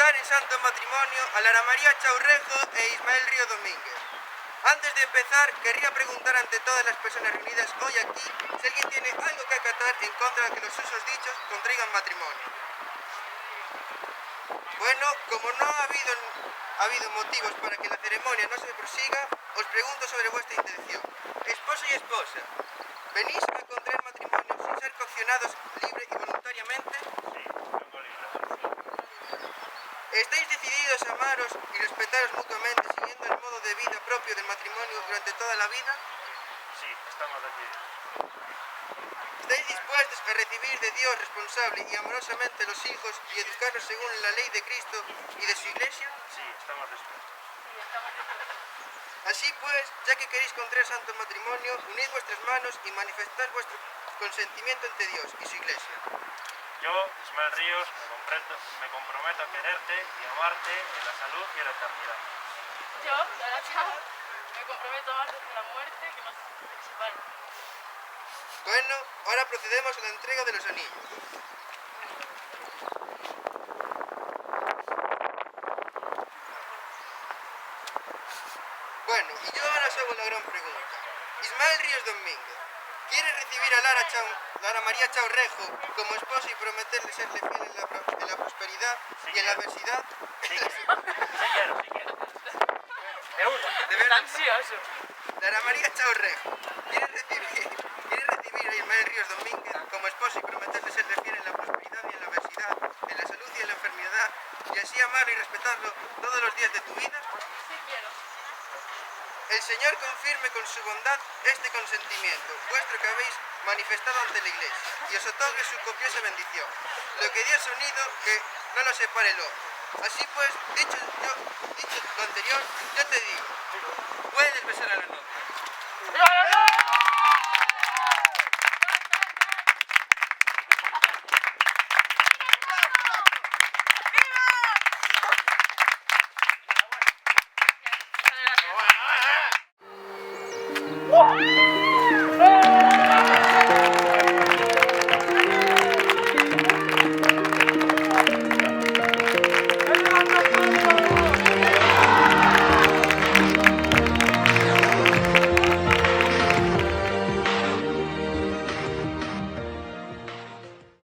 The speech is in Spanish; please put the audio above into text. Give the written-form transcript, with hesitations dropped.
proclamar en santo matrimonio a Lara María Chaurrejo e Ismael Río Domínguez. Antes de empezar, querría preguntar ante todas las personas reunidas hoy aquí si alguien tiene algo que acatar en contra de que los usos dichos contraigan matrimonio. Bueno, como no ha habido motivos para que la ceremonia no se prosiga, os pregunto sobre vuestra intención. Esposo y esposa, ¿venís a contraer matrimonio sin ser coaccionados libre y voluntariamente? Sí, vengo libre. ¿Estáis decididos a amaros y respetaros mutuamente siguiendo el modo de vida propio del matrimonio durante toda la vida? Sí, estamos decididos. ¿Estáis dispuestos a recibir de Dios responsable y amorosamente los hijos y educarlos según la ley de Cristo y de su Iglesia? Sí, estamos dispuestos. Así pues, ya que queréis contraer santo matrimonio, unid vuestras manos y manifestad vuestro consentimiento ante Dios y su Iglesia. Yo, Ismael Ríos, me comprometo a quererte y amarte en la salud y en la eternidad. Yo, Lara Chao, me comprometo a amarte hasta la muerte que nos separe. Bueno, ahora procedemos a la entrega de los anillos. Bueno, y yo ahora os hago la gran pregunta. Ismael Ríos Domínguez, ¿quiere recibir a Lara María Chaurrejo como esposa y prometerle serle fiel en la prosperidad y en la adversidad? Sí quiero. De verdad, Ansioso. Lara María Chaurrejo, ¿quiere recibir a Ismael Ríos Domínguez como esposa y prometerle serle fiel en la prosperidad y en la adversidad, en la salud y en la enfermedad, y así amarlo y respetarlo todos los días de tu vida? Sí quiero. El Señor confirme con su bondad este consentimiento, vuestro que habéis manifestado ante la Iglesia, y os otorgue su copiosa bendición. Lo que Dios ha unido, que no lo separe el hombre. Así pues, dicho lo anterior, yo te digo, puedes besar a la novia.